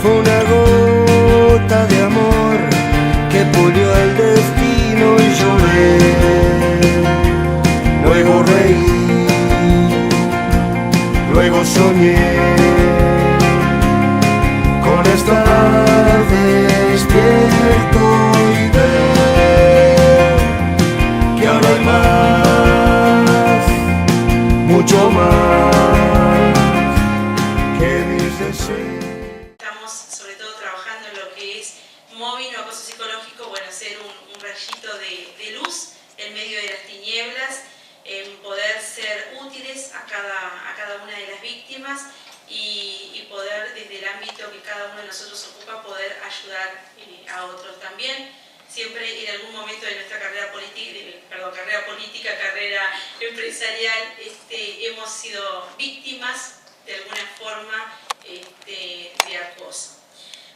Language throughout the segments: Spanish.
Fue una gota de amor que pulió el destino y lloré. Luego reí, luego soñé con estar despierto y ver que ahora hay más, mucho más que mis deseos. Estamos sobre todo trabajando en lo que es mobbing o acoso psicológico, bueno, ser un rayito de luz en medio de las tinieblas, en poder ser útiles a cada una de las víctimas y poder, desde el ámbito que cada uno de nosotros ocupa, poder ayudar a otros también. Siempre en algún momento de nuestra carrera política, carrera empresarial, hemos sido víctimas de alguna forma de acoso.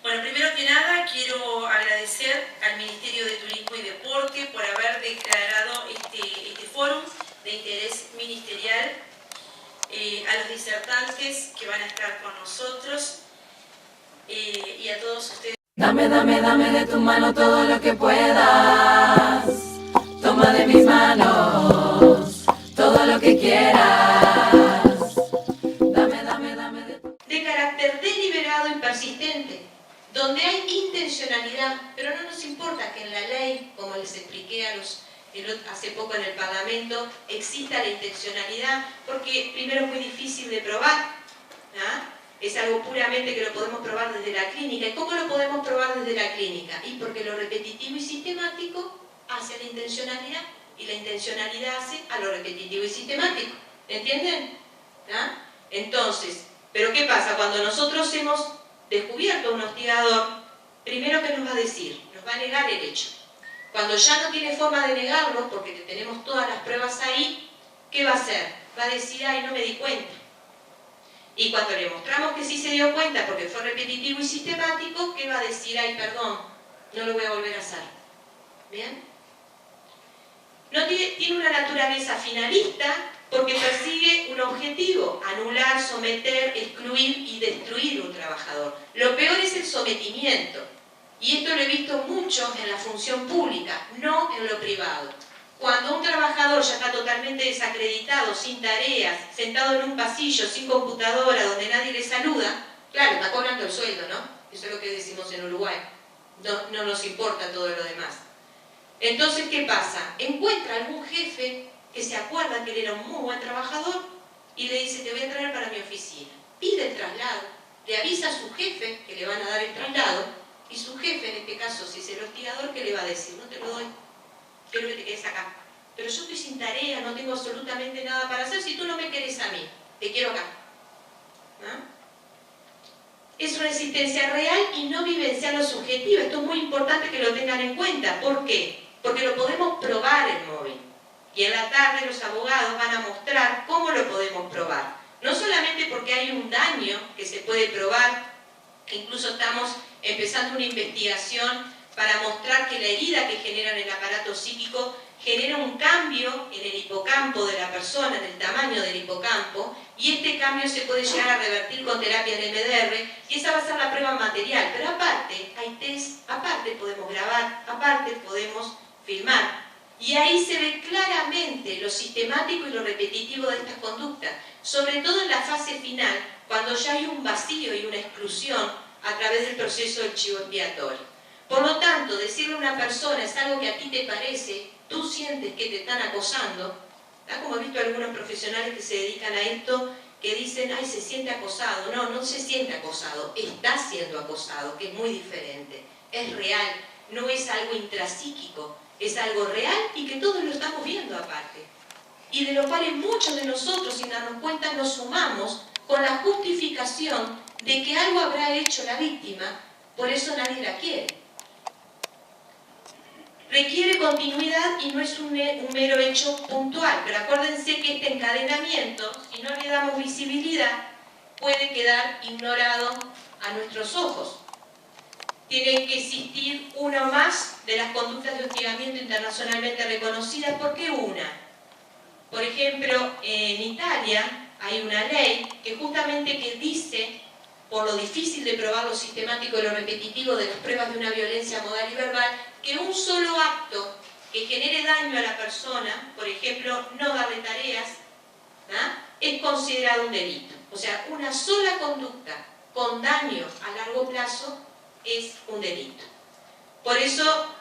Bueno, primero que nada quiero agradecer al Ministerio de Turismo y Deporte por haber declarado este fórum de interés ministerial, a los disertantes que van a estar con nosotros y a todos ustedes. Dame de tu mano todo lo que puedas. Toma de mis manos todo lo que quieras. Dame de tu... De carácter deliberado y persistente, donde hay intencionalidad, pero no nos importa que en la ley, como les expliqué hace poco en el Parlamento, exista la intencionalidad, porque primero es muy difícil de probar, ¿ah? Es algo puramente que lo podemos probar desde la clínica. ¿Y cómo lo podemos probar desde la clínica? Y porque lo repetitivo y sistemático hace a la intencionalidad, y la intencionalidad hace a lo repetitivo y sistemático. ¿Entienden? ¿Ah? Entonces, ¿pero qué pasa? Cuando nosotros hemos descubierto a un hostigador, primero, ¿qué nos va a decir? Nos va a negar el hecho. Cuando ya no tiene forma de negarlo, porque tenemos todas las pruebas ahí, ¿qué va a hacer? Va a decir, ay, no me di cuenta. Y cuando le mostramos que sí se dio cuenta porque fue repetitivo y sistemático, ¿qué va a decir? Ay, perdón, no lo voy a volver a hacer. ¿Bien? No tiene una naturaleza finalista porque persigue un objetivo: anular, someter, excluir y destruir un trabajador. Lo peor es el sometimiento. Y esto lo he visto mucho en la función pública, no en lo privado. Cuando un trabajador ya está totalmente desacreditado, sin tareas, sentado en un pasillo, sin computadora, donde nadie le saluda, claro, está cobrando el sueldo, ¿no? Eso es lo que decimos en Uruguay. No nos importa todo lo demás. Entonces, ¿qué pasa? Encuentra algún jefe que se acuerda que él era un muy buen trabajador y le dice, te voy a traer para mi oficina. Pide el traslado, le avisa a su jefe que le van a dar el traslado, y su jefe, en este caso, si es el hostigador, ¿qué le va a decir? No te lo doy. Quiero que te quedes acá. Pero yo estoy sin tarea, no tengo absolutamente nada para hacer. Si tú no me querés a mí, te quiero acá. ¿No? Es una existencia real y no vivencial o subjetiva. Esto es muy importante que lo tengan en cuenta. ¿Por qué? Porque lo podemos probar en móvil. Y en la tarde los abogados van a mostrar cómo lo podemos probar. No solamente porque hay un daño que se puede probar, que incluso estamos empezando una investigación para mostrar que la herida que genera en el aparato psíquico genera un cambio en el hipocampo de la persona, en el tamaño del hipocampo, y este cambio se puede llegar a revertir con terapia de MDR, y esa va a ser la prueba material. Pero aparte, hay test, aparte podemos grabar, aparte podemos filmar. Y ahí se ve claramente lo sistemático y lo repetitivo de estas conductas, sobre todo en la fase final, cuando ya hay un vacío y una exclusión a través del proceso del chivo expiatorio. Por lo tanto, decirle a una persona es algo que a ti te parece, tú sientes que te están acosando, ¿tá? Como he visto algunos profesionales que se dedican a esto, que dicen, ay, se siente acosado. No, no se siente acosado, está siendo acosado, que es muy diferente. Es real, no es algo intrapsíquico, es algo real y que todos lo estamos viendo aparte. Y de lo cual muchos de nosotros, sin darnos cuenta, nos sumamos con la justificación de que algo habrá hecho la víctima, por eso nadie la quiere. Requiere continuidad y no es un mero hecho puntual, pero acuérdense que este encadenamiento, si no le damos visibilidad, puede quedar ignorado a nuestros ojos. Tiene que existir una más de las conductas de hostigamiento internacionalmente reconocidas. ¿Por qué una? Por ejemplo, en Italia hay una ley que justamente que dice por lo difícil de probar lo sistemático y lo repetitivo de las pruebas de una violencia modal y verbal, que un solo acto que genere daño a la persona, por ejemplo, no darle tareas, es considerado un delito. O sea, una sola conducta con daño a largo plazo es un delito. Por eso,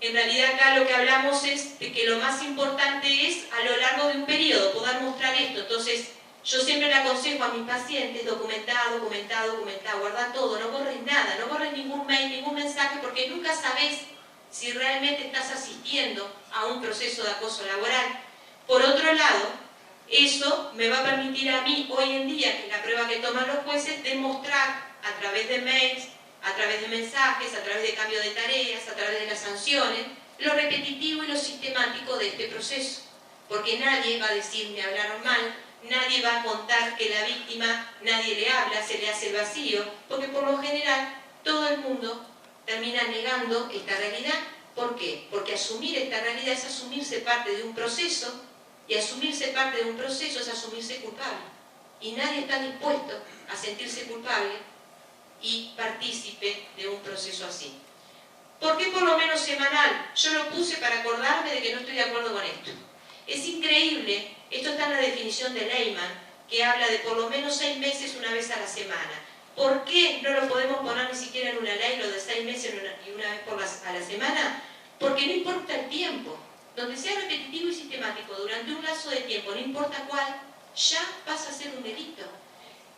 en realidad acá lo que hablamos es de que lo más importante es a lo largo de un periodo poder mostrar esto. Entonces, yo siempre le aconsejo a mis pacientes, documentá, guardá todo, no borres nada, no borres ningún mail, ningún mensaje, porque nunca sabés si realmente estás asistiendo a un proceso de acoso laboral. Por otro lado, eso me va a permitir a mí, hoy en día, que es la prueba que toman los jueces, demostrar a través de mails, a través de mensajes, a través de cambio de tareas, a través de las sanciones, lo repetitivo y lo sistemático de este proceso. Porque nadie va a decir me hablaron mal, nadie va a contar que la víctima, nadie le habla, se le hace el vacío, porque por lo general todo el mundo termina negando esta realidad. ¿Por qué? Porque asumir esta realidad es asumirse parte de un proceso, y asumirse parte de un proceso es asumirse culpable. Y nadie está dispuesto a sentirse culpable y partícipe de un proceso así. ¿Por qué por lo menos semanal? Yo lo puse para acordarme de que no estoy de acuerdo con esto. Es increíble, esto está en la definición de Lehmann, que habla de por lo menos 6 meses una vez a la semana. ¿Por qué no lo podemos poner ni siquiera en una ley, lo de 6 meses y una vez a la semana? Porque no importa el tiempo. Donde sea repetitivo y sistemático durante un lapso de tiempo, no importa cuál, ya pasa a ser un delito.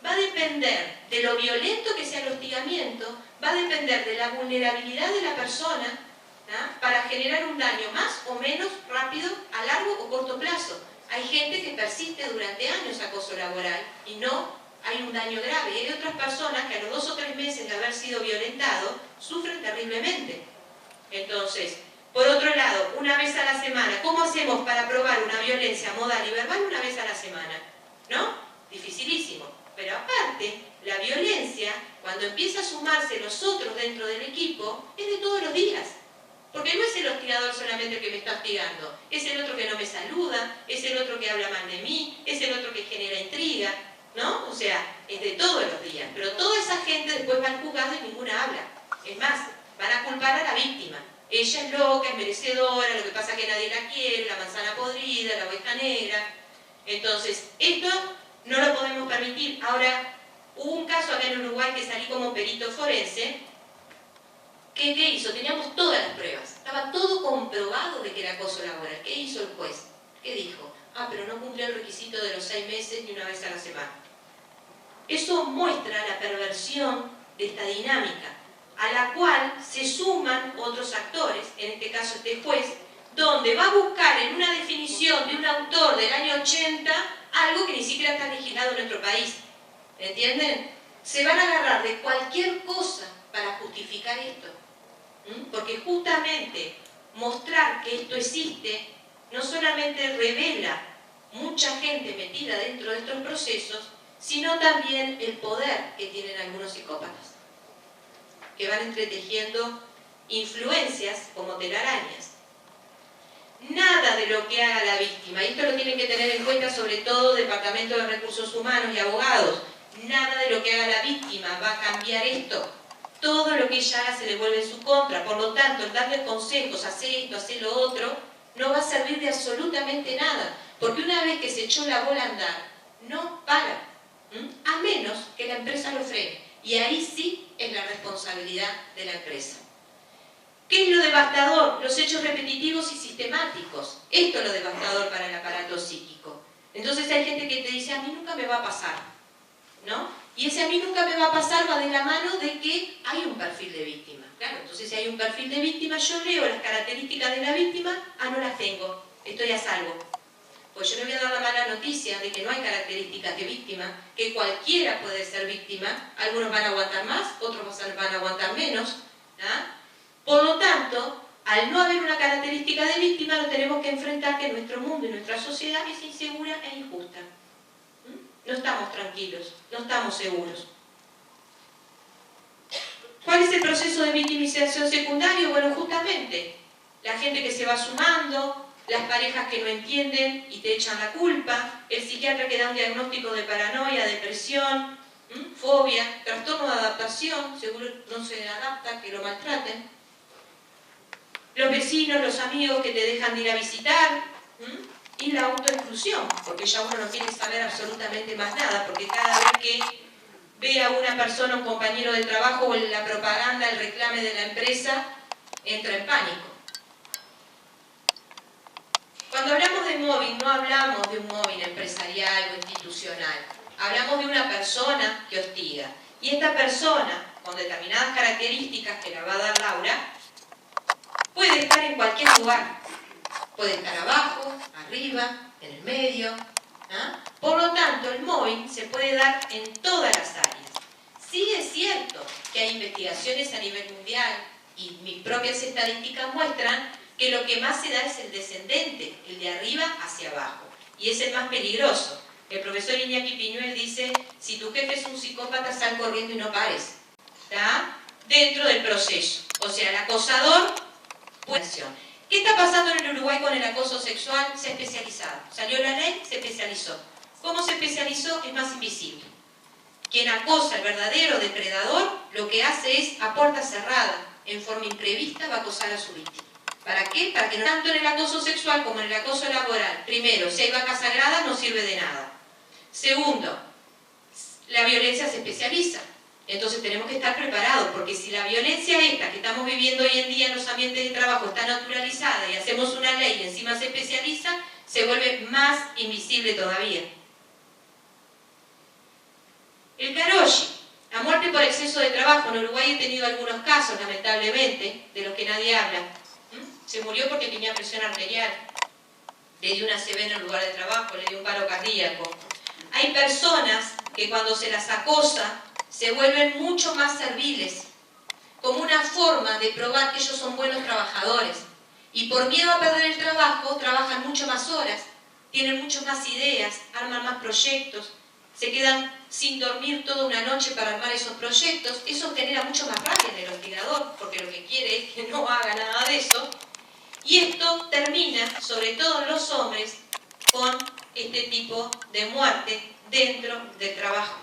Va a depender de lo violento que sea el hostigamiento, va a depender de la vulnerabilidad de la persona, para generar un daño más o menos rápido, a largo o corto plazo. Hay gente que persiste durante años acoso laboral y no hay un daño grave. Y hay otras personas que a los 2 o 3 meses de haber sido violentado sufren terriblemente. Entonces, por otro lado, una vez a la semana, ¿cómo hacemos para probar una violencia modal y verbal una vez a la semana? ¿No? Dificilísimo. Pero aparte, la violencia, cuando empieza a sumarse los otros dentro del equipo, es de todos los días. Porque no es el hostigador solamente el que me está hostigando, es el otro que no me saluda, es el otro que habla mal de mí, es el otro que genera intriga, ¿no? O sea, es de todos los días. Pero toda esa gente después va al juzgado y ninguna habla. Es más, van a culpar a la víctima. Ella es loca, es merecedora, lo que pasa es que nadie la quiere, la manzana podrida, la oveja negra. Entonces, esto no lo podemos permitir. Ahora, hubo un caso acá en Uruguay que salí como perito forense. ¿Qué hizo? Teníamos todas las pruebas. Estaba todo comprobado de que era acoso laboral. ¿Qué hizo el juez? ¿Qué dijo? Pero no cumplió el requisito de los 6 meses ni una vez a la semana. Eso muestra la perversión de esta dinámica, a la cual se suman otros actores, en este caso este juez, donde va a buscar en una definición de un autor del año 80 algo que ni siquiera está legislado en nuestro país. ¿Entienden? Se van a agarrar de cualquier cosa para justificar esto. Porque justamente mostrar que esto existe no solamente revela mucha gente metida dentro de estos procesos, sino también el poder que tienen algunos psicópatas, que van entretejiendo influencias como telarañas. Nada de lo que haga la víctima, y esto lo tienen que tener en cuenta sobre todo Departamento de Recursos Humanos y abogados, nada de lo que haga la víctima va a cambiar esto. Todo lo que ella haga se le vuelve en su contra. Por lo tanto, el darle consejos, hacer esto, hacer lo otro, no va a servir de absolutamente nada. Porque una vez que se echó la bola a andar, no para. A menos que la empresa lo frene. Y ahí sí es la responsabilidad de la empresa. ¿Qué es lo devastador? Los hechos repetitivos y sistemáticos. Esto es lo devastador para el aparato psíquico. Entonces hay gente que te dice, a mí nunca me va a pasar, ¿no? Y ese a mí nunca me va a pasar va de la mano de que hay un perfil de víctima. Claro, entonces si hay un perfil de víctima, yo leo las características de la víctima, no las tengo, estoy a salvo. Pues yo le voy a dar la mala noticia de que no hay características de víctima, que cualquiera puede ser víctima, algunos van a aguantar más, otros van a aguantar menos. Por lo tanto, al no haber una característica de víctima, lo tenemos que enfrentar que nuestro mundo y nuestra sociedad es insegura e injusta. No estamos tranquilos, no estamos seguros. ¿Cuál es el proceso de victimización secundario? Bueno, justamente, la gente que se va sumando, las parejas que no entienden y te echan la culpa, el psiquiatra que da un diagnóstico de paranoia, depresión, fobia, trastorno de adaptación, seguro no se adapta, que lo maltraten. Los vecinos, los amigos que te dejan de ir a visitar. Y la autoexclusión, porque ya uno no quiere saber absolutamente más nada, porque cada vez que ve a una persona, un compañero de trabajo o en la propaganda, el reclame de la empresa, entra en pánico. Cuando hablamos de mobbing, no hablamos de un mobbing empresarial o institucional. Hablamos de una persona que hostiga. Y esta persona, con determinadas características que la va a dar Laura, puede estar en cualquier lugar. Puede estar abajo, arriba, en el medio. Por lo tanto, el mobbing se puede dar en todas las áreas. Sí es cierto que hay investigaciones a nivel mundial y mis propias estadísticas muestran que lo que más se da es el descendente, el de arriba hacia abajo. Y es el más peligroso. El profesor Iñaki Piñuel dice, si tu jefe es un psicópata, sal corriendo y no pares. ¿Está? Dentro del proceso. O sea, el acosador, pues, ¿qué está pasando en el Uruguay con el acoso sexual? Se ha especializado. Salió la ley, se especializó. ¿Cómo se especializó? Es más invisible. Quien acosa al verdadero depredador, lo que hace es, a puerta cerrada, en forma imprevista, va a acosar a su víctima. ¿Para qué? Para que no tanto en el acoso sexual como en el acoso laboral. Primero, si hay vacas sagradas, no sirve de nada. Segundo, la violencia se especializa. Entonces tenemos que estar preparados, porque si la violencia esta que estamos viviendo hoy en día en los ambientes de trabajo está naturalizada y hacemos una ley y encima se especializa, se vuelve más invisible todavía. El karoshi, la muerte por exceso de trabajo. En Uruguay he tenido algunos casos, lamentablemente, de los que nadie habla. Se murió porque tenía presión arterial, le dio una ACV en el lugar de trabajo, le dio un paro cardíaco. Hay personas que cuando se las acosa se vuelven mucho más serviles, como una forma de probar que ellos son buenos trabajadores. Y por miedo a perder el trabajo, trabajan mucho más horas, tienen mucho más ideas, arman más proyectos, se quedan sin dormir toda una noche para armar esos proyectos. Eso genera mucho más rabia en el hostigador, porque lo que quiere es que no haga nada de eso. Y esto termina, sobre todo en los hombres, con este tipo de muerte dentro del trabajo.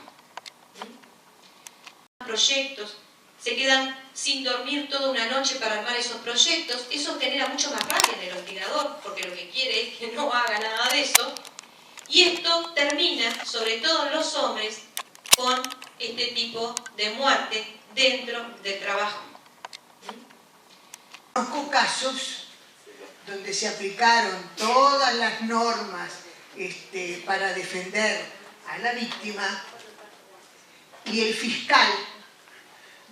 Proyectos, se quedan sin dormir toda una noche para armar esos proyectos. Eso genera mucho más rabia en el hostigador, porque lo que quiere es que no haga nada de eso. Y esto termina, sobre todo en los hombres, con este tipo de muerte dentro del trabajo. Conozco casos donde se aplicaron todas las normas para defender a la víctima y el fiscal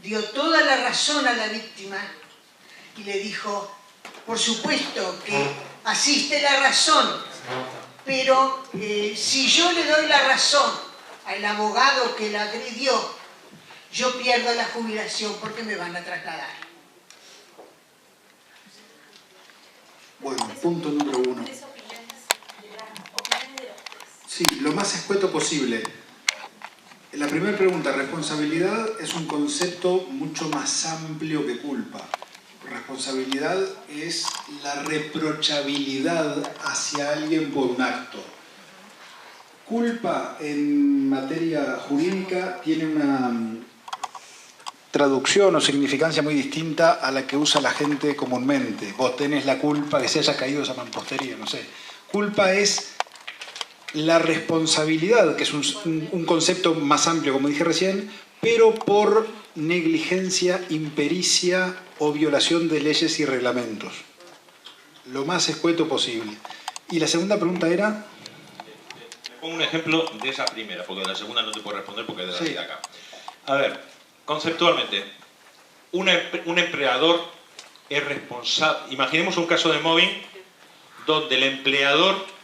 dio toda la razón a la víctima y le dijo, por supuesto que asiste la razón, pero si yo le doy la razón al abogado que la agredió, yo pierdo la jubilación porque me van a trasladar. Bueno, punto número 1. Sí, lo más escueto posible. La primera pregunta, responsabilidad es un concepto mucho más amplio que culpa. Responsabilidad es la reprochabilidad hacia alguien por un acto. Culpa en materia jurídica tiene una traducción o significancia muy distinta a la que usa la gente comúnmente. Vos tenés la culpa que se haya caído esa mampostería, no sé. Culpa es la responsabilidad, que es un concepto más amplio, como dije recién, pero por negligencia, impericia o violación de leyes y reglamentos. Lo más escueto posible. Y la segunda pregunta era... Le pongo un ejemplo de esa primera, porque de la segunda no te puedo responder porque es de la vida acá. A ver, conceptualmente, un empleador es responsable... Imaginemos un caso de mobbing donde el empleador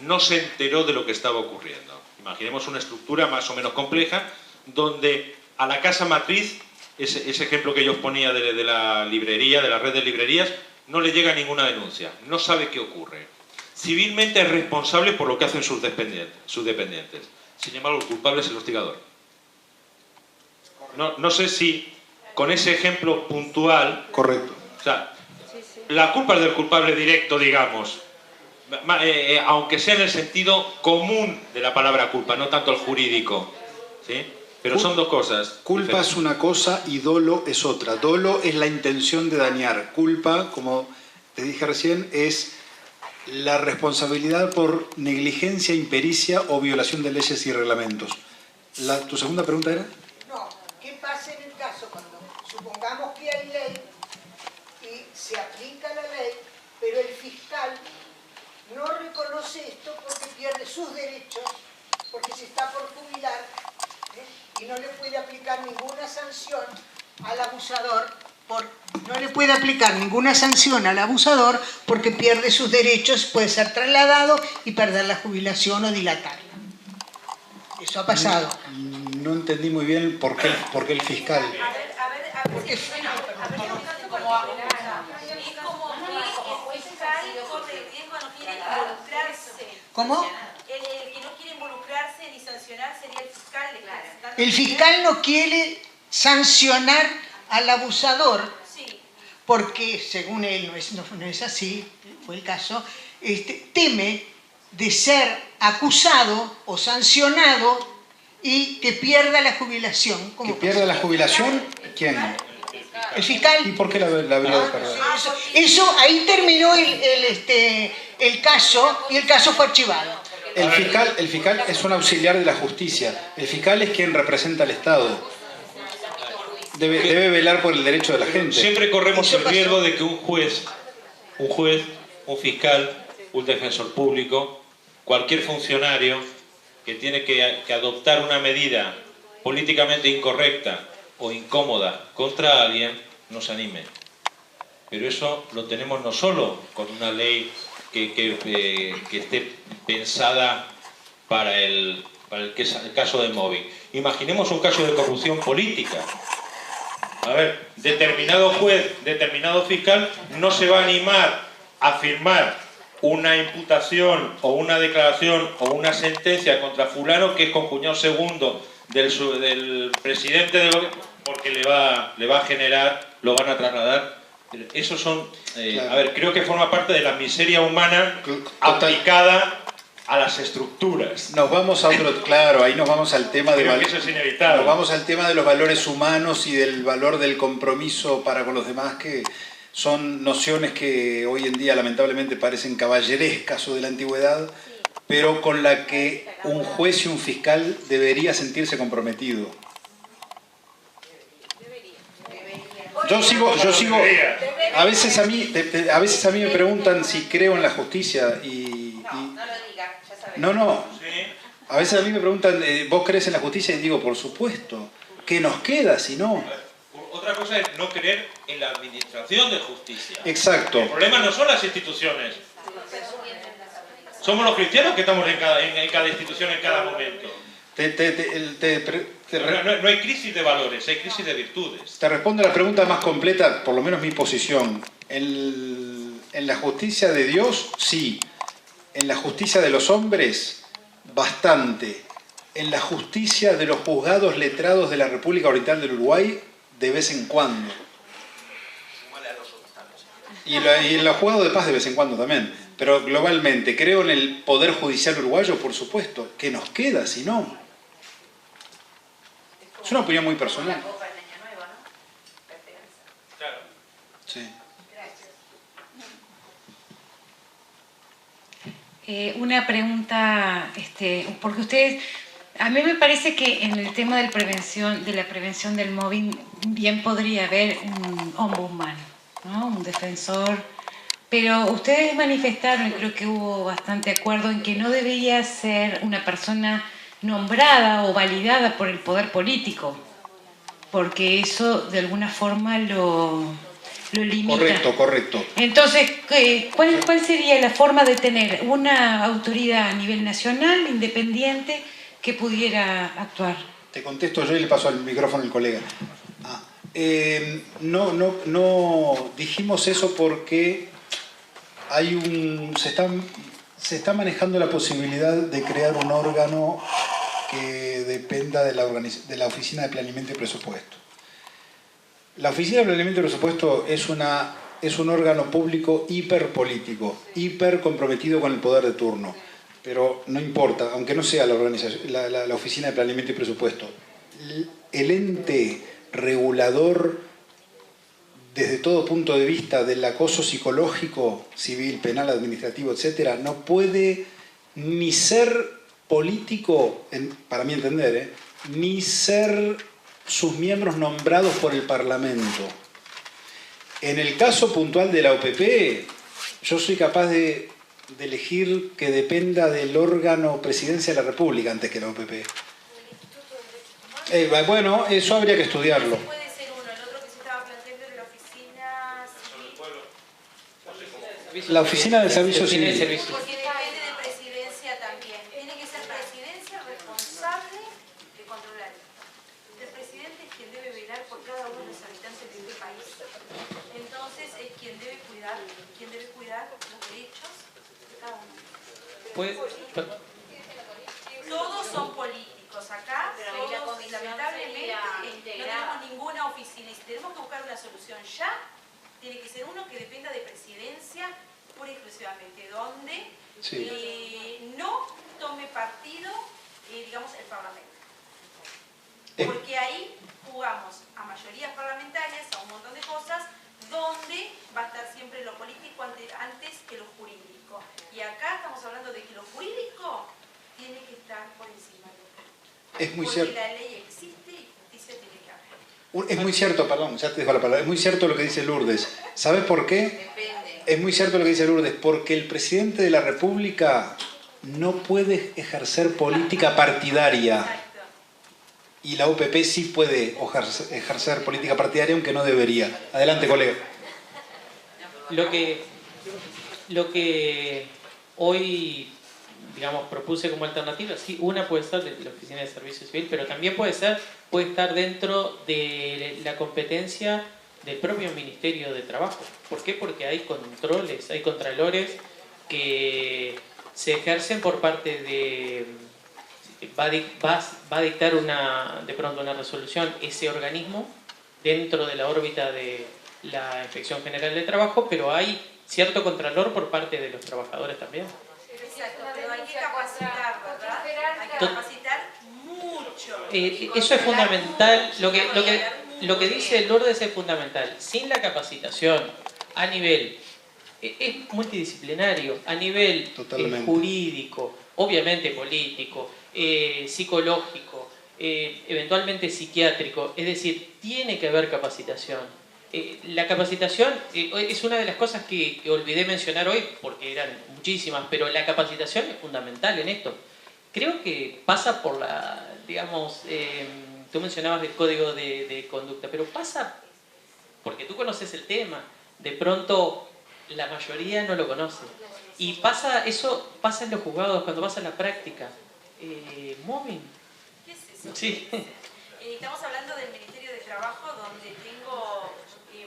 no se enteró de lo que estaba ocurriendo. Imaginemos una estructura más o menos compleja donde a la casa matriz, ese ejemplo que yo os ponía de la librería, de la red de librerías, no le llega ninguna denuncia, no sabe qué ocurre. Civilmente es responsable por lo que hacen sus dependientes. Sin embargo, el culpable es el hostigador. No sé si con ese ejemplo puntual... Correcto. O sea, la culpa es del culpable directo, digamos, aunque sea en el sentido común de la palabra culpa, no tanto el jurídico, ¿sí? Pero son dos cosas. Culpa es una cosa y dolo es otra. Dolo es la intención de dañar. Culpa, como te dije recién, es la responsabilidad por negligencia, impericia o violación de leyes y reglamentos. ¿Tu segunda pregunta era? No, ¿qué pasa en el caso cuando supongamos que hay ley y se aplica la ley, pero el fiscal no reconoce esto porque pierde sus derechos, porque se está por jubilar, y no le puede aplicar ninguna sanción al abusador, no le puede aplicar ninguna sanción al abusador porque pierde sus derechos, puede ser trasladado y perder la jubilación o dilatarla? Eso ha pasado. No entendí muy bien por qué el fiscal. Porque ¿cómo? El que no quiere involucrarse ni sancionar sería el fiscal. El fiscal no quiere sancionar al abusador porque, según él, no es así, fue el caso, teme de ser acusado o sancionado y que pierda la jubilación. ¿Que pierda la jubilación? ¿Quién? El fiscal. ¿Y por qué la habría de perder? Eso, ahí terminó el caso y el caso fue archivado. El fiscal es un auxiliar de la justicia. El fiscal es quien representa al Estado. Debe velar por el derecho de la gente. Siempre corremos el riesgo de que un juez, un fiscal, un defensor público, cualquier funcionario que tiene que adoptar una medida políticamente incorrecta o incómoda contra alguien, nos anime. Pero eso lo tenemos no solo con una ley que esté pensada para el caso de móvil. Imaginemos un caso de corrupción política. A ver, determinado juez, determinado fiscal no se va a animar a firmar una imputación o una declaración o una sentencia contra fulano que es concuñado segundo del presidente del gobierno, porque le va a generar, lo van a trasladar. Esos son, claro. A ver, creo que forma parte de la miseria humana aplicada a las estructuras. Nos vamos a otro, claro, ahí nos vamos al tema de eso es inevitable. Nos vamos al tema de los valores humanos y del valor del compromiso para con los demás, que son nociones que hoy en día lamentablemente parecen caballerescas o de la antigüedad, pero con la que un juez y un fiscal debería sentirse comprometido. Yo sigo. A veces a mí me preguntan si creo en la justicia y no. A veces a mí me preguntan, ¿vos crees en la justicia? Y digo, por supuesto. ¿Qué nos queda si no? Otra cosa es no creer en la administración de justicia. Exacto. El problema no son las instituciones. Somos los cristianos que estamos en cada institución en cada momento. No hay crisis de valores, hay crisis de virtudes. Te respondo a la pregunta más completa, por lo menos mi posición. En la justicia de Dios, sí. En la justicia de los hombres, bastante. En la justicia de los juzgados letrados de la República Oriental del Uruguay, de vez en cuando. Y en los juzgados de paz de vez en cuando también. Pero globalmente, creo en el poder judicial uruguayo, por supuesto. ¿Qué nos queda si no? Es una opinión muy personal. Claro. Sí. Una pregunta, porque ustedes, a mí me parece que en el tema de la prevención del mobbing bien podría haber un ombudsman, ¿no? Un defensor, pero ustedes manifestaron, y creo que hubo bastante acuerdo en que no debería ser una persona nombrada o validada por el poder político, porque eso de alguna forma lo limita. Correcto. Entonces, ¿cuál sería la forma de tener una autoridad a nivel nacional, independiente, que pudiera actuar? Te contesto yo y le paso el micrófono al colega. No dijimos eso porque se está manejando la posibilidad de crear un órgano que dependa de la Oficina de Planeamiento y Presupuesto. La Oficina de Planeamiento y Presupuesto es un órgano público hiperpolítico, hiper comprometido con el poder de turno. Pero no importa, aunque no sea la Oficina de Planeamiento y Presupuesto, el ente regulador desde todo punto de vista del acoso psicológico, civil, penal, administrativo, etcétera, no puede ni ser político, para mi entender, ni ser sus miembros nombrados por el Parlamento. En el caso puntual de la OPP, yo soy capaz de elegir que dependa del órgano Presidencia de la República antes que la OPP. Bueno, eso habría que estudiarlo. Puede ser uno, el otro que se estaba planteando era la oficina civil. La oficina del servicio civil. Porque depende de presidencia también. Tiene que ser presidencia responsable de controlar. El presidente es quien debe velar por cada uno de los habitantes de este país. Entonces es quien debe cuidar los derechos de cada uno. Todos son políticos acá, todos, lamentablemente no tenemos ninguna oficina. Y si tenemos que buscar una solución ya, tiene que ser uno que dependa de presidencia pura y exclusivamente, donde no tome partido, digamos, el Parlamento. Porque ahí jugamos a mayorías parlamentarias, a un montón de cosas, donde va a estar siempre lo político antes que lo jurídico. Y acá estamos hablando de que lo jurídico tiene que estar por encima de lo Es muy porque cierto. la ley existe y justicia tiene que haber. Es muy cierto, perdón, ya te dejo la palabra. Es muy cierto lo que dice Lourdes. ¿Sabes por qué? Depende. Es muy cierto lo que dice Lourdes, porque el presidente de la República no puede ejercer política partidaria. Exacto. Y la UPP sí puede ejercer política partidaria, aunque no debería. Adelante, colega. Lo que hoy, digamos, propuse como alternativa, sí, una puede ser de la Oficina de Servicio Civil, pero también puede estar dentro de la competencia del propio Ministerio de Trabajo. ¿Por qué? Porque hay controles, hay contralores que se ejercen por parte de... Va a dictar de pronto una resolución ese organismo dentro de la órbita de la Inspección General de Trabajo, pero hay cierto contralor por parte de los trabajadores también. Exacto, pero hay que capacitar, ¿verdad? Hay que capacitar mucho. Eso es fundamental, lo que dice Lourdes es fundamental. Sin la capacitación a nivel, es multidisciplinario, a nivel jurídico, obviamente político, psicológico, eventualmente psiquiátrico, es decir, tiene que haber capacitación. La capacitación es una de las cosas que olvidé mencionar hoy, porque eran muchísimas, pero la capacitación es fundamental en esto. Creo que pasa por la, digamos, tú mencionabas el código de conducta, pero pasa, porque tú conoces el tema, de pronto la mayoría no lo conoce. Y eso pasa en los juzgados, cuando pasa en la práctica. Mobbing. ¿Qué es eso? Sí. Estamos hablando del Ministerio de Trabajo, donde tengo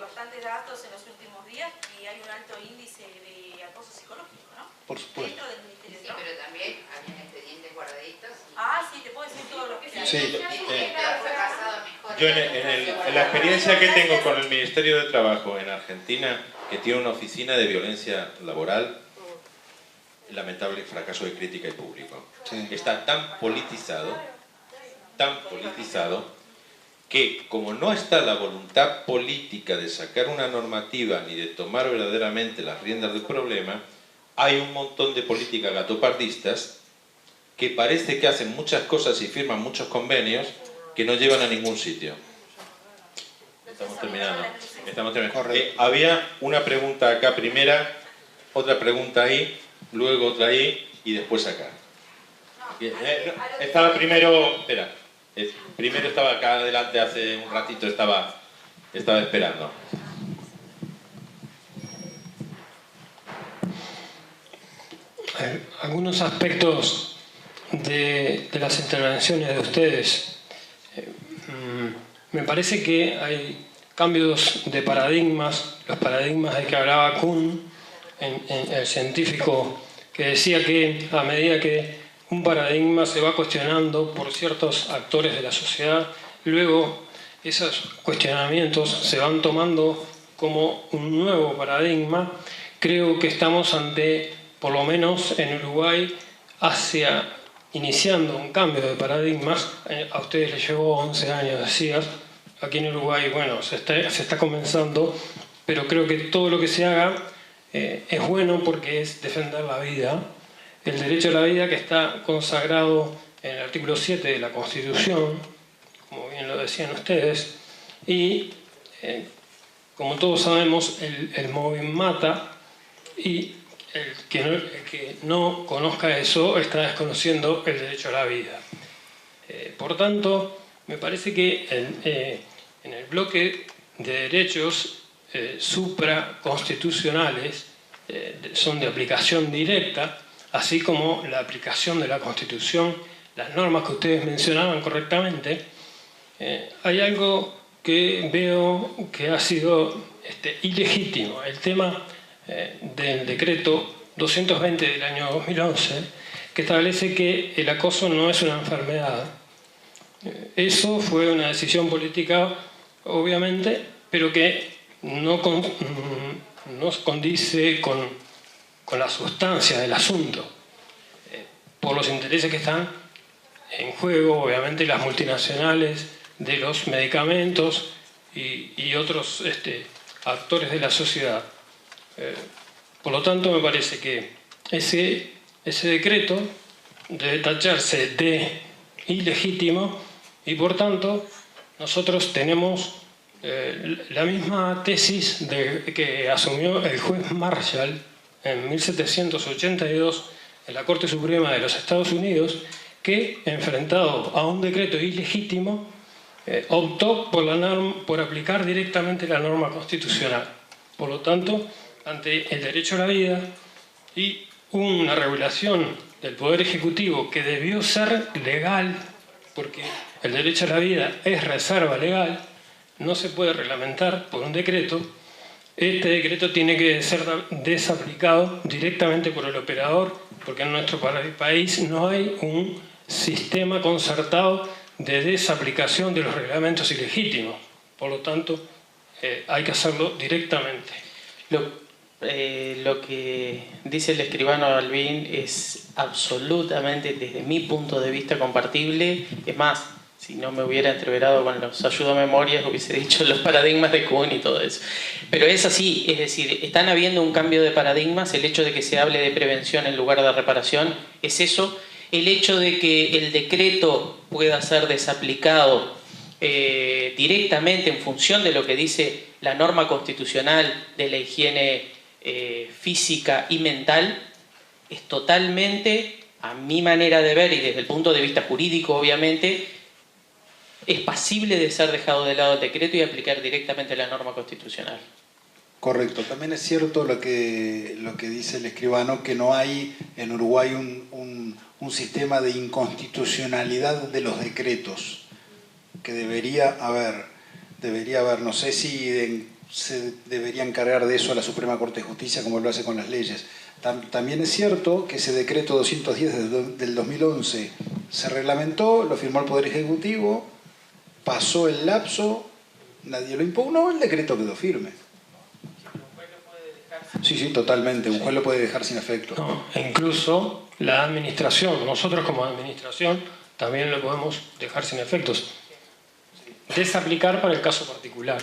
bastantes datos en los últimos días y hay un alto índice de acoso psicológico, ¿no? Por supuesto. Dentro del Ministerio de Sí, Trabajo. pero también habían expedientes guardaditos. Sí, te puedo decir todo lo que Sí. Yo en la experiencia que tengo con el Ministerio de Trabajo en Argentina, que tiene una oficina de violencia laboral, lamentable fracaso de crítica y público. Sí. Está tan politizado, que como no está la voluntad política de sacar una normativa ni de tomar verdaderamente las riendas del problema, hay un montón de políticas gatopardistas que parece que hacen muchas cosas y firman muchos convenios que no llevan a ningún sitio. Estamos terminando. Había una pregunta acá primera, otra pregunta ahí, luego otra ahí y después acá. Estaba primero, espera, primero estaba acá adelante hace un ratito, estaba esperando. Algunos aspectos de las intervenciones de ustedes. Me parece que hay cambios de paradigmas, los paradigmas de que hablaba Kuhn, el científico, que decía que a medida que un paradigma se va cuestionando por ciertos actores de la sociedad, luego esos cuestionamientos se van tomando como un nuevo paradigma. Creo que estamos ante, por lo menos en Uruguay, hacia iniciando un cambio de paradigmas. A ustedes les llevó 11 años, decías. Aquí en Uruguay, bueno, se está comenzando, pero creo que todo lo que se haga es bueno porque es defender la vida, el derecho a la vida que está consagrado en el artículo 7 de la Constitución, como bien lo decían ustedes, y como todos sabemos, el móvil mata, y el que no conozca eso está desconociendo el derecho a la vida. Por tanto, me parece que en el bloque de derechos supraconstitucionales son de aplicación directa, así como la aplicación de la Constitución, las normas que ustedes mencionaban correctamente. Hay algo que veo que ha sido ilegítimo, el tema del decreto 220 del año 2011, que establece que el acoso no es una enfermedad. Eso fue una decisión política, obviamente, pero que no condice con la sustancia del asunto, por los intereses que están en juego, obviamente, las multinacionales de los medicamentos y otros actores de la sociedad. Por lo tanto, me parece que ese decreto debe tacharse de ilegítimo y, por tanto, nosotros tenemos la misma tesis que asumió el juez Marshall en 1782 en la Corte Suprema de los Estados Unidos, que, enfrentado a un decreto ilegítimo, optó por aplicar directamente la norma constitucional. Por lo tanto, ante el derecho a la vida y una regulación del Poder Ejecutivo que debió ser legal, porque el derecho a la vida es reserva legal, no se puede reglamentar por un decreto. Este decreto tiene que ser desaplicado directamente por el operador, porque en nuestro país no hay un sistema concertado de desaplicación de los reglamentos ilegítimos. Por lo tanto, hay que hacerlo directamente. Lo que dice el escribano Balbín es absolutamente, desde mi punto de vista, compartible. Es más, si no me hubiera entreverado con los ayudamemorias, hubiese dicho los paradigmas de Kuhn y todo eso. Pero es así, es decir, están habiendo un cambio de paradigmas. El hecho de que se hable de prevención en lugar de reparación es eso. El hecho de que el decreto pueda ser desaplicado directamente en función de lo que dice la norma constitucional de la higiene física y mental es totalmente, a mi manera de ver y desde el punto de vista jurídico, obviamente, es pasible de ser dejado de lado el decreto y aplicar directamente la norma constitucional. Correcto. También es cierto lo que dice el escribano, que no hay en Uruguay un sistema de inconstitucionalidad de los decretos, que debería haber. No sé si se debería encargar de eso a la Suprema Corte de Justicia como lo hace con las leyes. También es cierto que ese decreto 210 del 2011 se reglamentó, lo firmó el Poder Ejecutivo, pasó el lapso, nadie lo impugnó, el decreto quedó firme. Sí, totalmente. Un juez lo puede dejar sin efecto. No, e incluso la administración, nosotros como administración, también lo podemos dejar sin efectos. Desaplicar para el caso particular.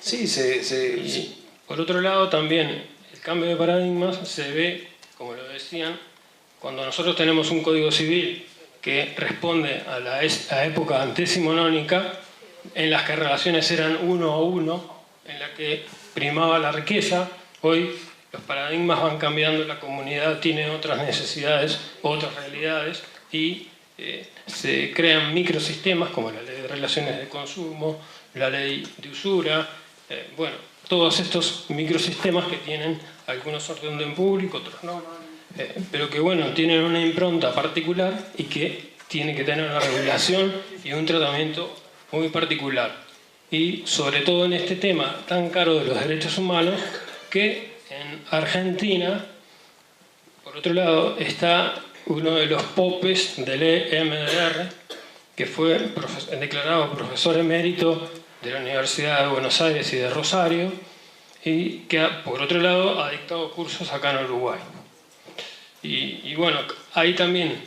Sí, Y, por otro lado, también el cambio de paradigmas se ve, como lo decían, cuando nosotros tenemos un código civil que responde a la época antecimonónica, en las que relaciones eran 1 a 1, en la que primaba la riqueza. Hoy los paradigmas van cambiando, la comunidad tiene otras necesidades, otras realidades, y se crean microsistemas como la ley de relaciones de consumo, la ley de usura, todos estos microsistemas que tienen algunos orden público, otros no, pero que tienen una impronta particular y que tienen que tener una regulación y un tratamiento muy particular. Y sobre todo en este tema tan caro de los derechos humanos, que en Argentina, por otro lado, está uno de los popes del EMDR, que fue declarado profesor emérito de la Universidad de Buenos Aires y de Rosario, y que, por otro lado, ha dictado cursos acá en Uruguay. Y ahí también